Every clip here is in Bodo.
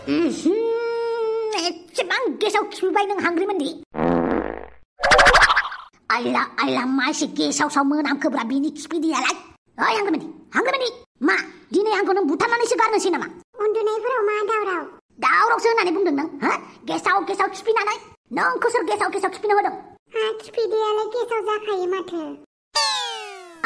एसेबां गेसाव खिफिबाय नों हांग्रिमोनदि आइला मासे गेसाव साव मोनामखोब्रा बिनि खिफिदैयालाय ओइ हांग्रिमोनदि मा दिनै आंखौ नों बुथारनानैसो गारनोसै नामा उन्दुनायफोराव मा दावरावसो होननानै बुंदों नों गेसाव खिफिनानै नोंखौ सोर गेसाव खिफिनो होदों खिफिदैयालाय गेसाव जाखायो माथो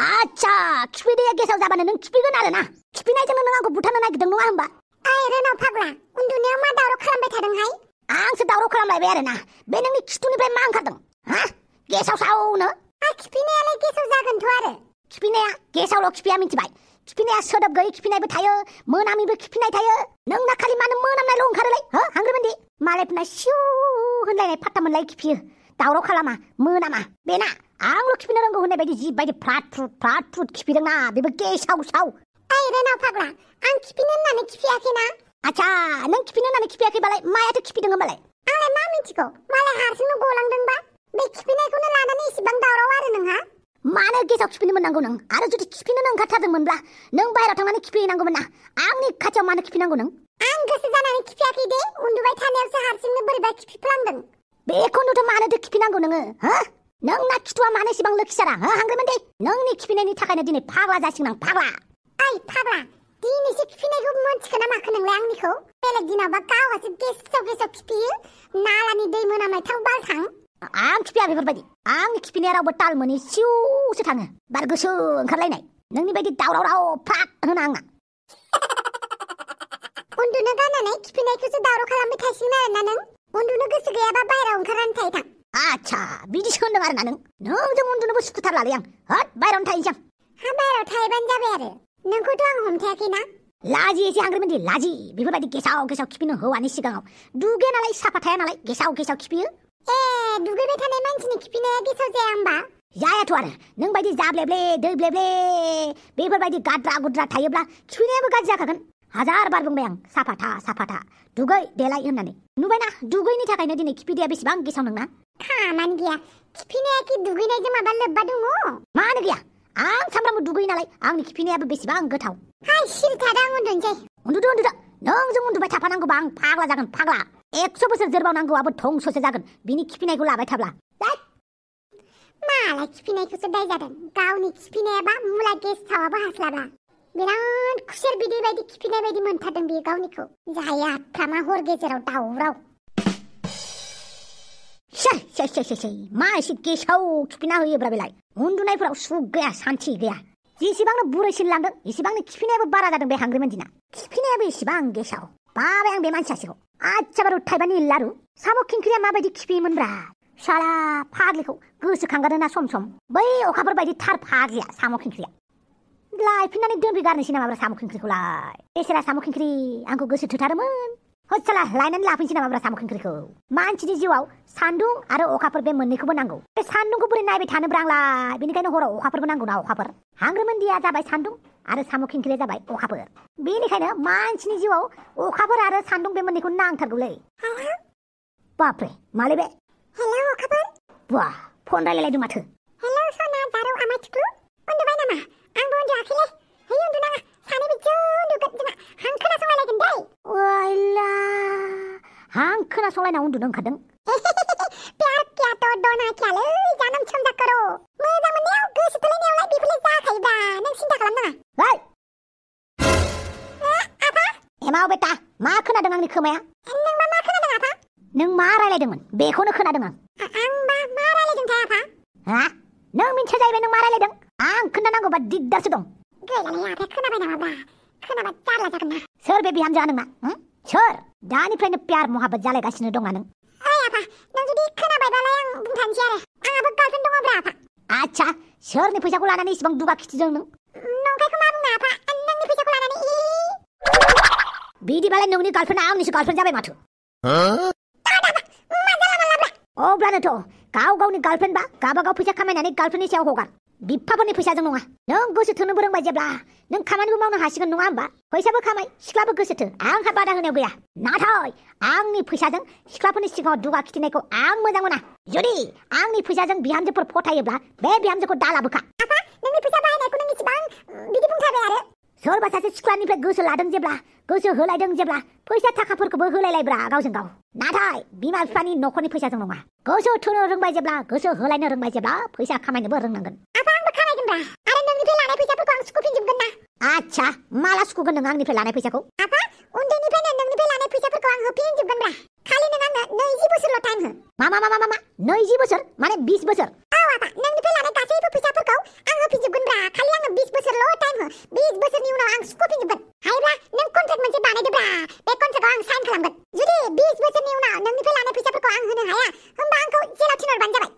आच्छा खिफिदैया गेसाव जाबानो नों खिफिगोन आरो ना खिफिनायजोंनो नों आंखौ बुथारनो नागिरदों नङा होमबा ओइ रोनाव फाग्ला उन्दुनायाव मा दावराव खालामबाय थादोंहाय आंसो दावराव खालामलायबाय आरो ना बे नोंनि खिथुनिफ्राय मा ओंखारदों गेसाव सावनो खिफिनायालाय गेसाव जागोनथ' आरो खिफिनाया गेसावल' खिफिया मिथिबाय खिफिनाया सोदोब गैयै खिफिनायबो थायो मोनामिबो खिफिनाय थायो नोंना खालि मानो मोनामनायल' ओंखारोलै हांग्रिमोनदि मालायफोरना सिउ होनलायनाय फात्ता मोनलाय खिफियो दावराव खालामा मोनामा बेना आंल' खिफिनो रोंगौ होननाय बायदि जिबायदि फ्रात फ्रुट खिफिदोंना बेबो गेसाव साव ओइ रोनाव फाग्ला आं खिफिनो होननानै खिफियाखैना आच्छा नों खिफिनो होननानै खिफियाखैबालाय मायाथो खिफिदों होनबालाय आंलाय मा मिथिगौ मालाय हारसिंनो गलांदोंबा बे खिफिनायखौनो लानानै इसिबां दावराव आरो नोंहा मानो गेसाव खिफिनो मोननांगौ नों आरो जुदि खिफिनो ओंखारथारदोंमोनब्ला नों बाहेरायाव थांनानै खिफिहैनांगौमोन ना आंनि खाथियाव मानो खिफिनांगौ नों आं गोसो जानानै खिफियाखै दे उन्दुबाय थानायावसो हारसिंनो बोरैबा खिफिफ्लांदों बेखौनोथ' मानोथो खिफिनांगौ नोङो नोंना खिथुआ मानो इसेबां लोखिसारा हांग्रिमोनदि नोंनि खिफिनायनि थाखायनो दिनै फाग्ला जासिगोन आं फाग्ला ओइ फाग्ला दिनैसो खिफिनायखौ मोनथिखोना माखो नोंलाय आंनिखौ बेलेग दिनावबा गावहासो गेसाव खिफियो नालानि दै मोनामनायथाव बालथां आं खिफिया बेफोरबायदि आंनि खिफिनाया रावबो ताल मोनि सिउसो थाङो बार गोसो ओंखारलायनाय नोंनि बायदि दावराव फ्रात होना आंना उन्दुनो गारनानै खिफिनायखौसो दावराव खालामबाय थासिगोन आरोना नों उन्दुनो गोसो गैयाबा बाहेरायाव ओंखारनानै थायो थां आच्छा बिदिसो होनदों आरोना नोंजों उन्दुनोबो सुखुथारलालै आं बाहेरायावनो थाहैनोसै आं बाहेरायाव थाहैबानो जाबाय आरो नोंखौथ' आं हमथायाखैना लाजि एसे हांग्रिमोनदि लाजि बेफोरबायदि गेसाव खिफिनो हौवानि सिगाङाव दुगैया नालाय साफा थाया नालाय गेसाव खिफियो दुगैबाय थानाय मानसिनि खिफिनाया गेसाव जाया होमबा जायाथ' आरो नों बायदि जाब्लेब्ले दै ब्लेब्ले बेफोरबायदि गाद्रा गुद्रा थायोब्ला खिफिनायाबो गाज्रि जाखागोन हाजार बार बुंबाय आं साफा था दुगै देलाय होननानै नुबायना दुगैनि थाखायनो दिनै खिफिदैया बेसेबां गेसाव नोंना खामानि गैया खिफिनाया कि दुगैनायजों माबा लोब्बा दङ मानो गैया आं सामफ्रामबो दुगैयो नालाय आंनि खिफिनायाबो बेसेबां गोथाव हाय सिरिथादा आं उन्दुनोसै उन्दुदो नोंजों उन्दुबाय थाफानांगौबा आं फाग्ला जागोन फाग्ला 100 बोसोर जोरबावनांगौआबो धंस'सो जागोन बिनि खिफिनायखौ लाबाय थाब्ला मालाय खिफिनायखौसो दाय जादों गावनि खिफिनायाबा मुला गेसावाबो हास्लाबा बिराद खुसेर बिदै बायदि खिफिनाय बायदि मोनथारदों बियो गावनिखौ जाया फ्रामा हर गेजेराव दावराव मा एसे गेसाव खिफिना होयोब्रा बेलाय उन्दुनायफोराव सुख गैया सान्थि गैया जेसेबांनो बुरैसिन लांदों एसेबांनो खिफिनायाबो बारा जादों बे हांग्रिमोनदिना खिफिनायाबो एसेबां गेसाव बाबाय आं बे मानसियासो आच्छा बारु थाइबानि लारु साम' खिंख्रिया माबायदि खिफियोमोनब्रा साला फाग्लिखौ गोसोखांगारोना सम बै अखाफोर बायदि थार फाग्लिया साम' खिंख्रिया लायफिननानै दोनफैगारनोसै नामाब्रा साम' खिंख्रिखौलाय बेसेरा साम' खिंख्रि आंखौ गोसो थोथारोमोन हस्साला लायनानै लाफिनसै नामाब्रा साम' खिंख्रिखौ मानसिनि जिउआव सान्दुं आरो अखाफोर बे मोननैखौबो नांगौ बे सान्दुंखौ बोरै नायबाय थानोब्रा आंलाय बेनिखायनो हराव अखाफोरबो नांगौ ना अखाफोर हांग्रिमोनदिया जाबाय सान्दुं आरो साम' खिंख्रिया जाबाय अखाफोर बेनिखायनो मानसिनि जिउआव अखाफोर आरो सान्दुं बे मोननैखौ नांथारगौलै बापरे मालै बे हेलौ अखाफोर बा फन रायलायलायदों माथो हेलौ सना जारौ आमाय थुख्लु उन्दुबाय नामा आंबो उन्दुआखैलै है उन्दुनाङा सानैबो ज' उन्दुगोन जोंहा हां खोनासंलायगोन दै वाइला हां खोनासंलायना उन्दुनो ओंखारदों प्यार किया तो डोना कियालै जानम समजा करो मोजां मोननायाव गोसो थोलायनायावलाय बेफोरलाय जाखायोब्रा नों सिन्था खालामनाङा आफा एमाव बेटा मा खोनादों आंनि खोमाया नोंबा मा खोनादों आफा नों मा रायलायदोंमोन बेखौनो खोनादों आं आंबा मा रायलायदोंथाय आफा नों मिन्थिया जाहैबाय नों मा रायलायदों आं खोन्थानांगौबा दिगदारसो दं गैलालै आफाया खोनाबाय नामाब्रा खोनाबा जारला जागोन ना सोर बे बिहामजोआ नोंना सोर दानिफ्रायनो प्यार महाबत जालायगासिनो दं ना नों ओइ आफा नों जुदि खोनाबायबालाय आं बुंथानोसै आरो आंहाबो गार्लफ्रेन्ड दङब्रा आफा आच्छा सोरनि फैसाखौ लानानै इसेबां दुगा खिथिदों नों नंखायखौ मा बुंनो आफा नोंनि फैसाखौ लानानै बिदिबालाय नोंनि गार्लफ्रेन्डआ आंनिसो गार्लफ्रेन्ड जाबाय माथो अब्लानोथ' गाव गावनि गार्लफ्रेन्डबा गावबागाव फैसा खामायनानै गार्लफ्रेन्डनि सायाव हगार बिफाफोरनि फैसाजों नङा नों गोसो थोनोबो रोंबाय जेब्ला नों खामानिबो मावनो हासिगोन नङा होमबा फैसाबो खामाय सिख्लाबो गोसो थो आंहा बादा होनायाव गैया नाथाय आंनि फैसाजों सिख्लाफोरनि सिगाङाव दुगा खिथिनायखौ आं मोजां मोना जुदि आंनि फैसाजों बिहामजोफोर फथायोब्ला बे बिहामजोखौ दालाबोखा आफा नोंनि फैसा बाहायनायखौ नों इसेबां बिदि बुंथारबाय आरो सोरबा सासे सिख्लानिफ्राय गोसो लादों जेब्ला गोसो होलायदों जेब्ला फैसा थाखाफोरखौबो होलायलायब्रा गावजों गाव नाथाय बिमा बिफानि न'खरनि फैसाजों नङा गोसो थोनो रोंबाय जेब्ला गोसो होलायनो रोंबाय जेब्ला फैसा खामायनोबो रोंनांगोन आफा आंबो खामायगोनब्रा आरो नोंनिफ्राय लानाय फैसाफोरखौ आं सुख'फिनजोबगोन ना आच्छा माला सुख'गोन नों आंनिफ्राय लानाय फैसाखौ आफा उन्दैनिफ्रायनो नोंनिफ्राय लानाय फैसाफोरखौ आं होफिनजोबगोनब्रा खालि नों आंनो 20 बोसोरल' टाइम हो मा 20 बोसोर माने 20 बोसोर औ आफा नोंनिफ्राय लानाय गासैबो फैसाफोरखौ आं होफिनजोबगोनब्रा खालि आंनो 20 बोसोरल' टाइम हो 20 बोसोरनि उनाव आं सुख'फिनजोबगोन हायोब्ला नों कन्ट्रेक्ट मोनसे बानायदोब्रा बे कन्ट्रेक्टआव आं साइन खालामगोन जुदि 20 बोसोरनि उनाव नोंनिफ्राय लानाय फैसाफोरखौ आं होनो हाया होमबा आंखौ जेलाव थिनहरबानो जाबाय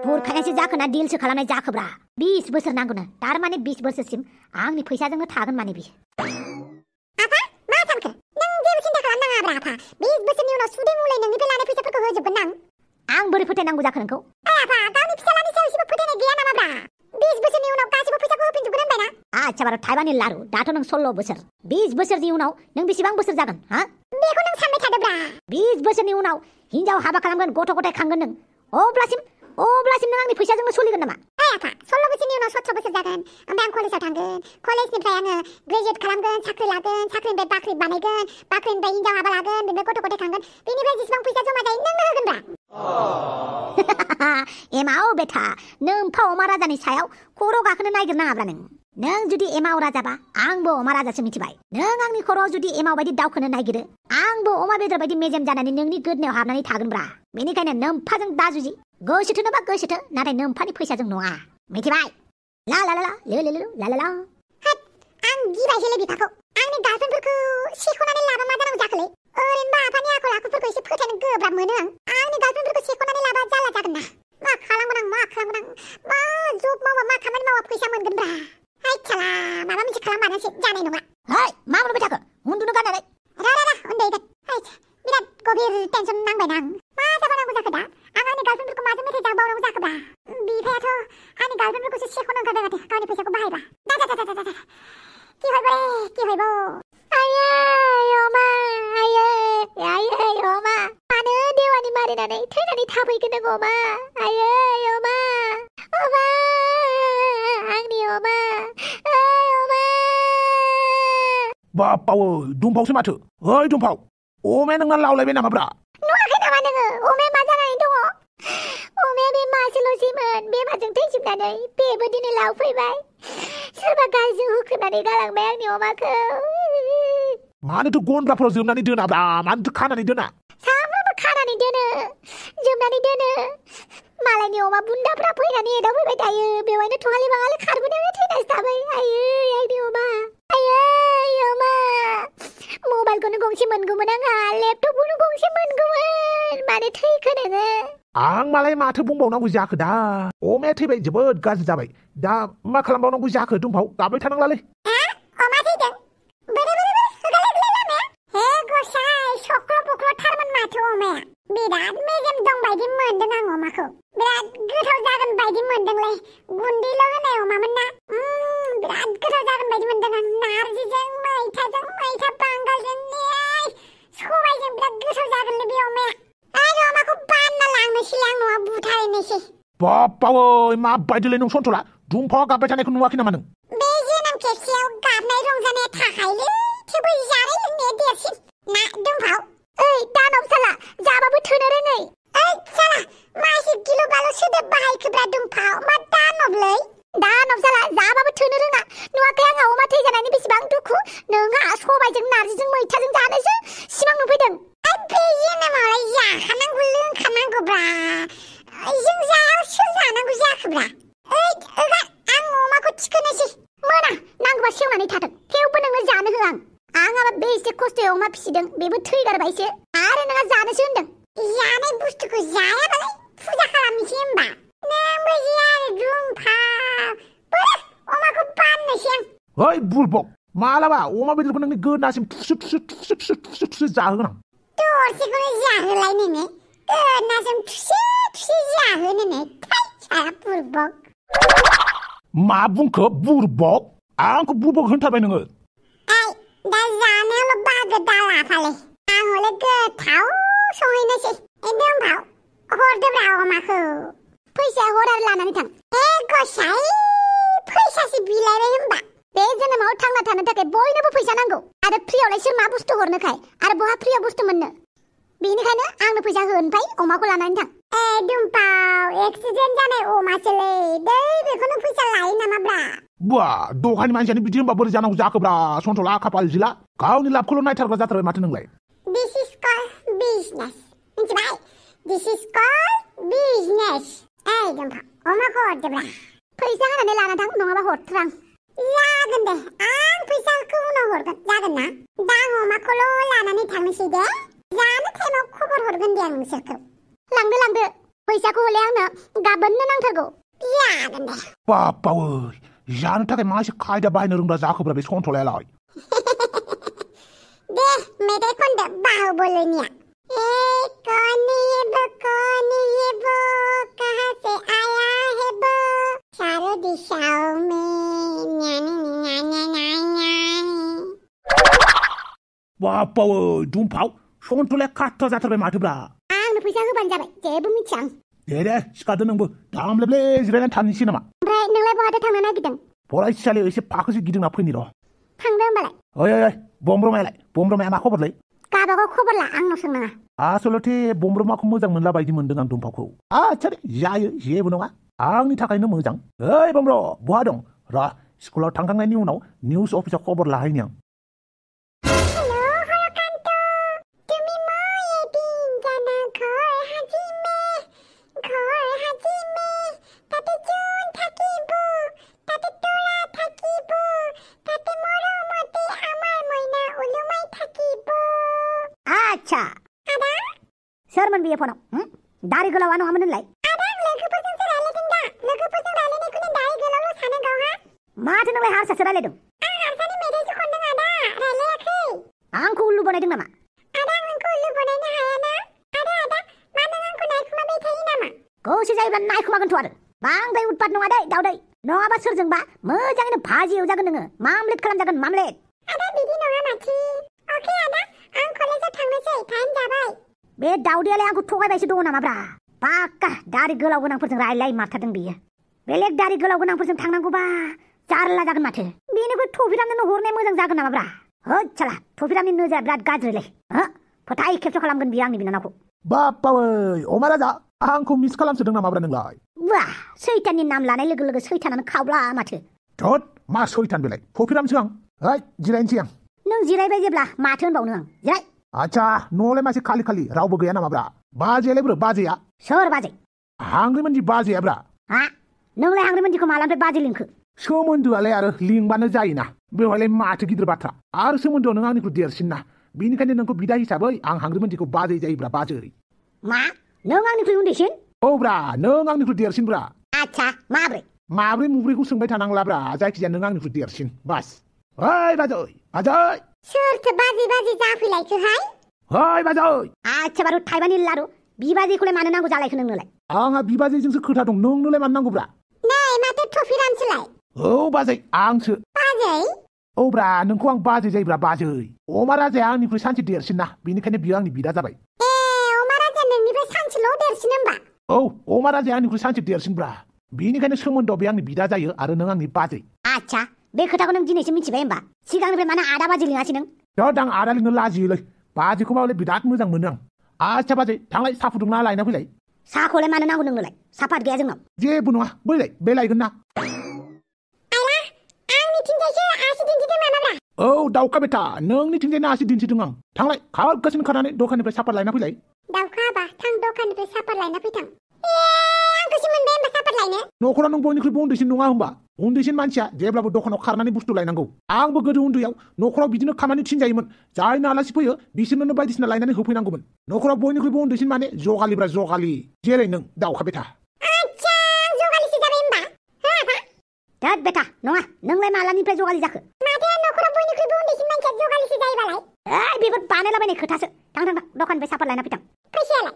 बुरखायनायसो जाखोना डिलसो खालामनाय जाखोब्रा 20 बोसोर नांगौनो तारमाने 20 बोसोरसिम आंनि फैसाजोंनो थागोन माने बि आफा मा सानखो नों जेबो सिन्था खालामनाङाब्रा आफा 20 बोसोरनि उनाव सुदै मुलै नोंनिफ्राय लानाय फैसाफोरखौ होजोबगोन आं बोरै फोथायनांगौ जाखो नोंखौ आफा गावनि फिसालानि सायाव एसेबो फोथायनाय गैया नामाब्रा 20 बोसोरनि उनाव गासैबो फैसाखौ होफिनजोबगोन होनबायना आच्छा बार' थाइबानि लारु दाथ' नों 16 बोसोर 20 बोसोरनि उनाव नों बेसेबां बोसोर जागोन हा बेखौ नों सानबाय थादोब्रा 20 बोसोरनि उनाव हिनजाव हाबा खालामगोन गथ' गथाय खांगोन नों अब्लासिम नों आंनि फैसाजोंनो सोलिगोन नामा आफा 16 बोसोरनि उनाव 17 बोसोर जागोन ओमफ्राय आं कलेजाव थांगोन कलेजनिफ्राय आङो ग्रेजुवेट खालामगोन साख्रि लागोन साख्रिनिफ्राय बाख्रि बानायगोन बाख्रिनिफ्राय हिनजाव हाबा लागोन बेनिफ्राय गथ' गथाय खांगोन बेनिफ्राय जेसेबां फैसा जमा जायो नोंनो होगोनब्रा एमाव बेथा नोम्फा अमा राजानि सायाव खर' गाखोनो नागिरनाङाब्रा नों जुदि एमाव राजाबा आंबो अमा राजासो मिथिबाय नों आंनि खर'आव जुदि एमाव बायदि दावखोनो नागिरो आंबो अमा बेदर बायदि मेजेम जानानै नोंनि गोदनायाव हाबनानै थागोनब्रा बेनिखायनो नोम्फाजों दाजुजि गोसोथोनोबा गोसोथो नाथाय नोम्फानि फैसाजों नङा मिथिबाय ला ला ला ला ला ला ला हाट आं गिबायसैलै बिफाखौ आंनि गार्लफ्रेन्डफोरखौ सेख'नानै लाबा मा जानांगौ जाखोलै ओरैनोबा आफानि आखल आखुफोरखौ एसे फोथायनो गोब्राब मोनो आंनि गार्लफ्रेन्डफोरखौ सेख'नानै लाबा जाला जागोन ना मा खालामगोन मा जब मावा मा खामानि मावा फैसा मोनगोनब्रा हाय साला माबा मोनसे खालामबानोसो जानाय नङा हाय मा मोनबाय थाखो उन्दुनो गारनानै रा उन्दैगोन हाय बिराद गभिर टेनसन नांबायना आं मा जाबावनांगौ जाखो दा आं आंनि गार्लफ्रेन्डफोरखौ माजों मेथाइ जाबावनांगौ जाखोब्रा बिफायाथ' आंनि गार्लफ्रेन्डफोरखौसो सेख'नो ओंखारबाय माथो गावनि फैसाखौ बाहायबा दा কি হইব आयै अमा आयै अमा मानो देवानि मारिनानै थैनानै थाफैगोन नों अमा आयै अमा आंनि अमा बापावो दुमफावसो माथो ओइ दुमफाव अमाया नोंना लावलायबाय नामाब्रा नुवाखै नामा नोङो अमाया मा जानानै दङ अमाया बे मासेल'सैमोन बेमारजों थैजोबनानै बेबो दिनै लावफैबाय सोरबा गाज्रिजों होख्रेमनानै गालांबाय आंनि अमाखौ मानोथो गन्द्राफोराव जोबनानै दोनाब्रा मानोथो खानानै दोना सामफ्रामबो खानानै दोनो जोबनानै दोनो मालायनि अमा बुन्दाफ्रा फैनानै एदावफैबाय थायो बेवहायनो थगालि बाङालि खारबोनायावनो थैनासो थाबाय आयै आंनि अमा मबाइलखौनो गंसे मोनगौमोन आंहा लेपटपखौनो गंसे मोनगौमोन मानो थैखो नोङो आं मालाय माथो बुंबावनांगौ जाखो दा अमाया थैबाय जोबोद गाज्रि जाबाय दा मा खालामबावनांगौ जाखो दुमफाव गाबबाय थानांलालै अमा थैदों बोरै होगालायलाय हे गसाय सख्ल' बख्ल'थारमोन माथो अमाया बिराद मेजेम दं बायदि मोनदों आं अमाखौ बिराद गोथाव जागोन बायदि मोनदोंलै गुन्दैल' होनाय अमामोन ना बिराद गोथाव जागोन बायदि मोनदों आं नारजिजों मैथा बांगालजों सबायजों बिराद गोथाव जागोनलै बे अमाया आरो अमाखौ बानना लांनोसैलै आं न'आव बुथारनोसै बापावै माबायदिलै नों सन्थ'ला दुमफावा गाबबाय थानायखौ नुवाखै नामा नों बे जोनोम खेबसेयाव गाबनाय रंजानाया थाखायोलै थेवबो जानाय लोंनाया देरसिन ना दुमफाव ओइ दानब साला जाबाबो थोनो रोङै ओइ साला मासे गिलु बालु सोदोब बाहायखोब्रा दुमफाव मा दानबलै दानब साला जाबाबो थोनो रोङा नुवाखै आंहा अमा थैजानायनि बेसेबां दुखु नोंहा सबायजों नारजिजों मैथाजों जानोसो सिमां नुफैदों बे जोनोमावलाय जाखानांगौ लोंखानांगौब्रा जों जायाव सोर जानांगौ जाखोब्रा ओइ आं अमाखौ थिखोनोसै मोना नांगौबा सेवनानै थाथों थेवबो नोंनो जानो होआ आंहाबा बेसे खस्थ'यै अमा फिसिदों बेबो थैगारबायसो आरो नोंहा जानोसो होनदों जानाय बुस्थुखौ जायाबालाय फुजा खालामनोसै होमबा नोंबो जे आरो दुमफाव अमाखौ बाननोसै आं ओइ बुरबक मालाबा अमा बेदरखौ नोंनि गोदनासिम थुसु जाहोगोन आं दरसेखौनो जाहोलाय नोङो गोदनासिम थुसु जाहोनो थाइ बुरबक मा बुंखो बुरबक आंखौ बुरबक होनथारबाय नोङो दा जानायावल' बाहागो दालाफाले आं हले गोथाव संहैनोसै दुमफाव हरदोब्रा अमाखौ फैसाया हर आरो लानानै थां गसाय फैसासो बिलायबाय होमबा बे जोनोमाव थांना थानो थाखाय बयनोबो फैसा नांगौ आरो फ्रियावलाय सोर मा बुस्थु हरनोखाय आरो बहा फ्रियाव बुस्थु मोननो बेनिखायनो आंनो फैसा होनफाय अमाखौ लानानै थां दुम्पाव एक्सिडेन्ट जानाय अमासोलै दै बेखौनो फैसा लायो नामाब्रा बा दखाननि मानसियानो बिदि होनबा बोरै जानांगौ जाखोब्रा सन्थला खाफाल जिला गावनि लाबखौल' नायथारग्रा जाथारबाय माथो नोंलाय This is called business मिथिबाय This is called business दुम्पाव अमाखौ हरदोब्रा फैसा होनानै लाना थां नङाबा हरथ्रां जागोन दे आं फैसाखौ उनाव हरगोन जागोन ना दा आं अमाखौल' लानानै थांनोसै दे जानो टाइमाव खबर हरगोन दे आं नोंसोरखौ लांदो फैसाखौ हले आंनो गाबोननो नांथारगौ जागोन दे बापावै जानो थाखाय मा एसे खायदा बाहायनो रोंग्रा जाखोब्रा बे सन्थलायालाय दे मेथाइ खनदो बाहुबलिनिया कौन है वो कहाँ से आया है वो चारों दिशाओं में न्यानी न्यानी न्यानी बापावै दुम्फाव सन्थलाया खाथ्रा जाथारबाय माथोब्रा आंनो फैसा होबानो जाबाय जेबो मिथिया आं दे सिखारदो नोंबो दामलेबले जिरायनानै थानोसै नामा ओमफ्राय नोंलाय बहाथो थांनो नागिरदों फरायसालियाव एसे फाखोसो गिदिंना फैनि र' थांदो होमबालाय ओइ बमब्रमाया मा खबरलै गाबागाव खबर ला आंनाव सोंनाङा आसलथे बमब्रमाखौ मोजां मोनला बायदि मोनदों आं दुम्फावखौ आच्छा जायो जेबो नङा आंनि थाखायनो मोजां ओइ बमब्र बहा दं र' स्कुलाव थांखांनायनि उनाव निउस अफिसाव खबर लाहैनि आं आच्छा सोरमोन बियो फनाव दारि गोलावा नङामोन होनलाय माथो नोंलाय हारसासो रायलायदों आंखौ उल्लु बानायदों नामा गोसो जायोब्ला नायखुमागोनथ' आरो बांद्राय उतपात नङा दै दावदै नङाबा सोरजोंबा मोजाङैनो भाजि एवजागोन नोङो मामलेट खालामजागोन मामलेट बिदि नङा माथि अके आदा आं कलेजाव थांनोसै टाइम जाबाय बे दावदैयालाय आंखौ थगायबायसो दङ नामाब्रा पाक्का दारि गोलाव गोनांफोरजों रायलाय मारथारदों बियो बेलेग दारि गोलाव गोनांफोरजों थांनांगौबा जारला जागोन माथो बेनिख्रुइ थफिरामनो हरनाया मोजां जागोन नामाब्रा होद साला थफिरामनि नोजोरा बिराद गाज्रिलै फोथाय खेबस' खालामगोन बियो आंनि बिनानावखौ बापावै अमा राजा आंखौ मिस खालामसोदों नामाब्रा नोंलाय वाह सैताननि नाम लानाय लोगो लोगो सैतानानो खावब्ला माथो थोद मा सैतान बेलाय थफिरामसो आं ओइ जिरायनोसै आं नों जिरायबाय जेब्ला माथो होनबावनो आं जिराय आच्छा न'आवलाय मासे खालि रावबो गैया नामाब्रा बाजैयालाय ब्रो बाजैया सोर बाजै हांग्रिमोनदि बाजैयाब्रा हा नोंलाय हांग्रिमोनदिखौ मालानिफ्राय बाजै लिंखो सोमोन्दोआलाय आरो लिंबानो जायोना बेवहायलाय माथो गिदिर बाथ्रा आरो सोमोन्दोआव नों आंनिख्रुइ देरसिन ना बेनिखायनो नोंखौ बिदा हिसाबै आं हांग्रिमोनदिखौ बाजै जायोब्रा बाजै मा नों आंनिख्रुइ उन्दैसिन औब्रा नों आंनिख्रुइ देरसिनब्रा आच्छा माब्रै मुब्रैखौ सोंबाय थानांलाब्रा जायखिजाया नों आंनिख्रुइ देरसिन बास ओइ बाजै सोरथो बाजै जाफैलायखोहाय ओइ बाजै आच्छा बारु थाइबानि लारु बिबाजैखौलाय मानो नांगौ जालायखो नोंनोलाय आंहा बिबाजैजोंसो खोथा दं नोंनोलाय मानो नांगौब्रा नै माथो थफिरामसोलाय औ बाजै आंसो बाजै औब्रा नोंखौ आं बाजै जायोब्रा बाजै अमा राजाया आंनिख्रुइ सानसे देरसिन ना बेनिखायनो बियो आंनि बिदा जाबाय अमा राजाया नोंनिफ्राय सानसेल' देरसिन होमबा औ अमा राजाया आंनिख्रुइ सानसे देरसिनब्रा बेनिखायनो सोमोन्दोआव बे आंनि बिदा जायो आरो नों आंनि बाजै आच्छा बे खोथाखौ नों दिनैसो मिथिबाय होमबा सिगांनिफ्राय मानो आदा बाजै लिङासै नों थोद आं आदा लिंनो लाजियोलै बाजैखौ मावले बिराद मोजां मोनो आं आच्छा बाजै थांलाय साहा फुदुंना लायना फैलाय साहाखौलाय मानो नांगौ नोंनोलाय साफात गैया जोंनाव जेबो नङा बैलाय बे लायगोन ना औ दाउखा बेटा नोंनिथिंजायनो आसि दिन्थिदों आं थांलाय खारगासिनो खारनानै दखाननिफ्राय सापात लायना फैलाय दाउखा बा थां दखाननिफ्राय सापात लायना फैथां आंखौसो मोनबाय होमबा सापात लायनो न'खराव नों बयनिख्रुइबो उन्दैसिन नङा होमबा उन्दैसिन मानसिया जेब्लाबो दखानाव खारनानै बुस्थु लायनांगौ आंबो गोदो उन्दैयाव न'खराव बिदिनो खामानि थिनजायोमोन जायनो आलासि फैयो बिसोरनो बायदिसिना लायनानै होफैनांगौमोन न'खराव बयनिख्रुइबो उन्दैसिन माने जगालिब्रा जगालि जेरै नों दाउखा बेटा आच्छा जगालिसो जाबाय होमबा थोद बेटा नङा नोंलाय मालानिफ्राय जगालि जाखो माथो न'खराव बयनिख्रुइबो उन्दैसिन मानसिया जगालिसो जायोबालाय बेफोर बानायलाबायनाय खोथासो थां दखाननिफ्राय सापात लायना फैथां फैसायालाय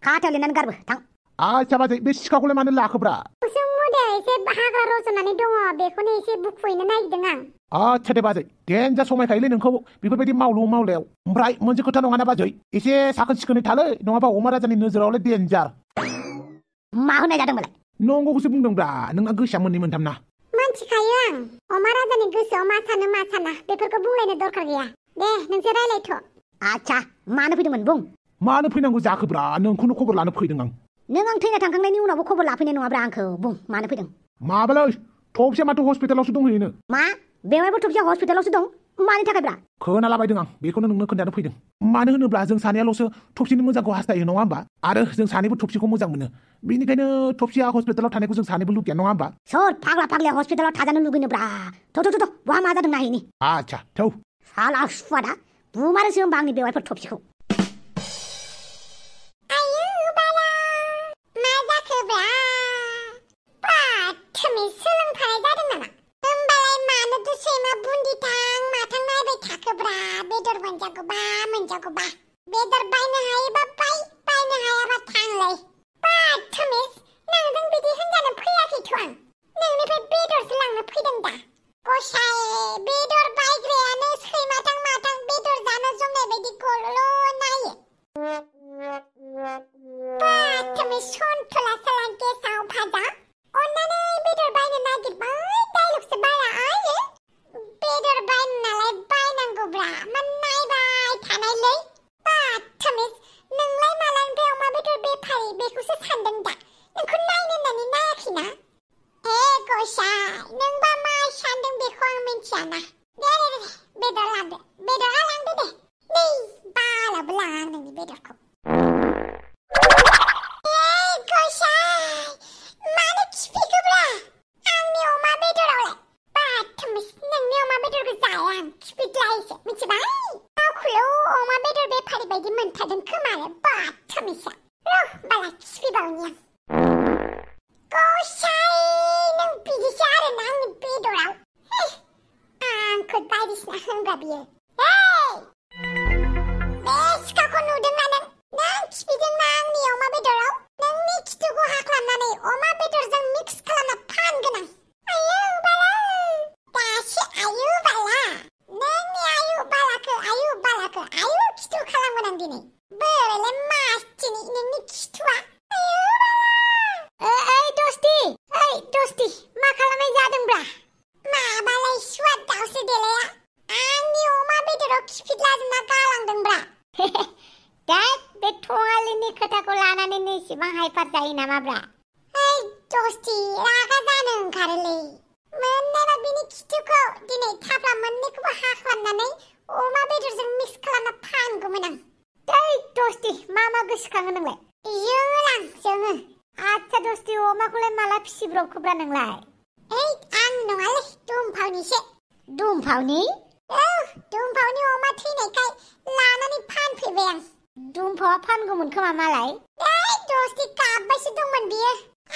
खाथायाव लिरनानै गारबो थां आच्छा बाजै बे सिखाखौलाय मानो लाखोब्रा उसुं मुदे एसे हाग्रा रज'नानै दङ बेखौनो एसे बुखुयैनो नागिरदों आं आच्छा दे बाजै देनजार समायखायोलै नोंखौ बेफोरबायदि मावलायाव ओमफ्राय मोनसे खोथा नङाना बाजै एसे साखोन सिखोनै थालै नङाबा अमा राजानि नोजोरावलाय देनजार मा होनाय जादोंमोनलाय नंगौखौसो बुंदोंब्रा नोंहा गोसोआ मोननै मोनथाम ना मा मिथिखायो आं अमा राजानि गोसोआव मा सानो मा साना बेफोरखौ बुंलायनो दरखार गैया दे नोंसोर रायलायथ' आच्छा मानो फैदोंमोन बुं मानो फैनांगौ जाखोब्रा नोंखौनो खबर लानो फैदों आं नों आं थैना थांखांनायनि उनावबो खबर लाफैनाय नङाब्रा आंखौ बुं मानो फैदों माबालै थबसे माथो हस्पिटालावसो दंहैयोनो मा बेवहायबो थबसेया हस्पिटालावसो दं मानि थाखायब्रा खोनालाबायदों आं बेखौनो नोंनो खोन्थानो फैदों मानो होनोब्ला जों सानैयाल'सो थबसेनि मोजांखौ हास्थायो नङा होमबा आरो जों सानैबो थबसेखौ मोजां मोनो बेनिखायनो थबसेया हस्पिटालाव थानायखौ जों सानैबो लुगैया नङा होमबा सोर फाग्ला फाग्लिया हस्पिटालाव थाजानो लुगैनोब्रा थ' बहा मा जादों नायैनि आच्छा थौ साला सुवादा बुमारोसो होमबा आंनि बेवहायफोर थबसेखौ आयु बाला मा जाखोब्रा बाथोमै सोलोंफानाय जादों नामा होमबालाय मानो दुसैमा बुन्दिथां माथां नायबाय थाखोब्रा बेदर मोनजागौबा बेदर बायनो हायोबा बायनो हायाबा थांलै बाथोमै नोंजों बिदि होनजानो फैयाखैथ' आं नोंनिफ्राय बेदरसो लांनो फैदों दा गसाय बेदर बायग्रायानो सैमाथां माथां बेदर जानो जमनाय बायदि गल' नायो बाथोमै सन्थला साला गेसाव भाजा अन्नानै बेदर बायनो नागिरबाय डाइलगसो बारा आयो बेदर बायनो नालाय बायनांगौब्रा मा नायबाय थानायलै बाथोमै नोंलाय मालानिफ्राय अमा बेदर बेफारि बेखौसो सानदों दा नोंखौ नायनो होननानै नायाखैना गसाय नोंबा मा सानदों बेखौ आं मिन्थियाना दे बेदर लांदो बेदरा लांदो दे नै बालाबो लाङा नोंनि बेदरखौ गसाय मानो खिफिखोब्रा आंनि अमा बेदरावलाय बाथोमै नोंनि अमा बेदरखौ जाया आं खिफिद्लायसो मिथिबाय गावखौल' अमा बेदर बेफारि बायदि मोनथारदों खोमानो बाथोमैसो र' बाला खिफिबावनि आं गसाय नों बिदिसो आरोना आंनि बेदराव आंखौ बायदिसिना होनग्रा बियो बे सिखाखौ नुदोंना नों खिफिदोंना आंनि अमा बेदराव नोंनि खिथुखौ हाख्लाबनानै अमा बेदरजों मिक्स खालामना फानगोन आं आयु बाला दासो आयु बाला नोंनि आयु बालाखौ आयु खिथु खालामगोन आं दिनै बोरैलाय मासथिनि नोंनि खिथुआ आयु बाला दस्ति मा खालामनाय जादोंब्रा माबालाय सुवाद दावसो देलाया आंनि अमा बेदराव खिफिदलाजोबना गालांदोंब्रा दा बे थङालिनि खोथाखौ लानानैनो इसेबां हाइपार जायो नामाब्रा दस्ति रागा जानो ओंखारोलै मोननायबा बिनि खिथुखौ दिनै थाफ्ला मोननैखौबो हाख्लाबनानै अमा बेदरजों मिक्स खालामना फानगौमोन आं दस्ति मा गोसोखाङो नोंलाय जोङो आच्छा दस्ति अमाखौलाय माला फिसिब्रबखोब्रा नोंलाय आं नङालै दुमफावनिसो दुमफावनि दुमफावनि अमा थैनायखाय लानानै फानफैबाय आं दुमफावा फानगौमोन खोमा मालाय दस्ति गाबबायसो दंमोन बियो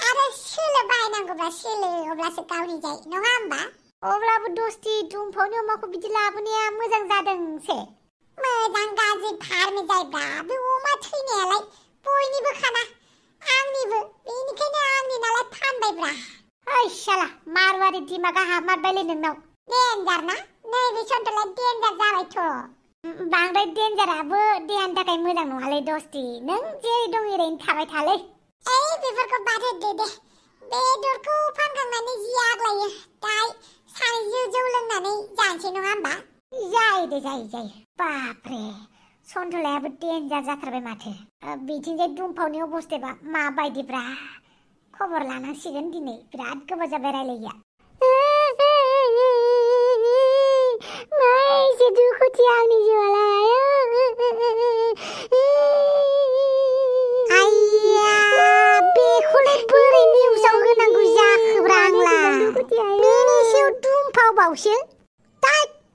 आरो सोलो बायनांगौब्ला सोलो अब्लासो गावनि जायो नङा होमबा अब्लाबो दस्ति दुमफावनि अमाखौ बिदि लाबोनाया मोजां जादोंसे मोजां गाज्रि फारमे जायोब्रा बे अमा थैनायालाय बयनिबो खाना आंनिबो बेनिखायनो आंनि नालाय फानबायब्रा साला मारवारि दिमागा हाबमारबायलै नोंनाव डेन्जार ना नैबे सन्थलाय डेन्जार जाबायथ' बांद्राय डेन्जाराबो देहानि थाखाय मोजां नङालै दस्ति नों जेरै दं एरैनो थाबाय थालै बेफोरखौ बाद होदो दे बेदरखौ फानखांनानै जि आग्लायो दाय सानैजों जौ लोंनानै जानोसै नङा होमबा जायो बापरे सन्थलायाबो डेन्जार जाथारबाय माथो बिथिंजाय दुमफावनि अबस्थाबा माबायदिब्रा खबर लानांसिगोन दिनै बिराद गोबाव जाबाय रायलायैया एसे दुखुथि आंनि जिउआलाय बेखौलाय बोरै निउसाव होनांगौ जाखोब्रा आंलाय बेनि सायाव दुमफावबावसो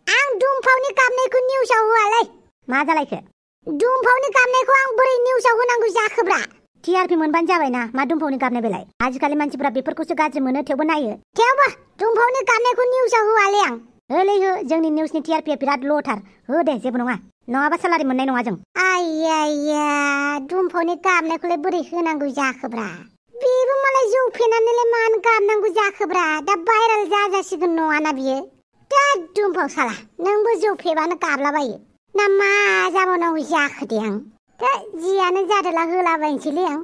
आं दुमफावनि गाबनायखौ निउसाव होआलै मा जालायखो दुमफावनि गाबनायखौ आं बोरै निउसाव होनांगौ जाखोब्रा टिआरपि मोनबानो जाबायना मा दुमफावनि गाबनाय बेलाय आजिखालि मानसिफोरा बेफोरखौसो गाज्रि मोनो थेवबो नायो थेवबो दुमफावनि गाबनायखौ निउसाव होआलै आं होलै हो जोंनि निउसनि टिआरपिया बिराद ल'थार हो दे जेबो नङा नङाबा सालारि मोननाय नङा जों आइया दुमफावनि गाबनायखौलाय बोरै होनांगौ जाखोब्रा बेबो मालाय जौ फेनानैलाय मानो गाबनांगौ जाखोब्रा दा भाइराल जाजासिगोन नङाना बियो दा दुमफाव साला नोंबो जौ फेबानो गाबलाबायो ना मा जाबावनांगौ जाखो दे आं दा जियानो जादोला होलाबायनोसैलै आं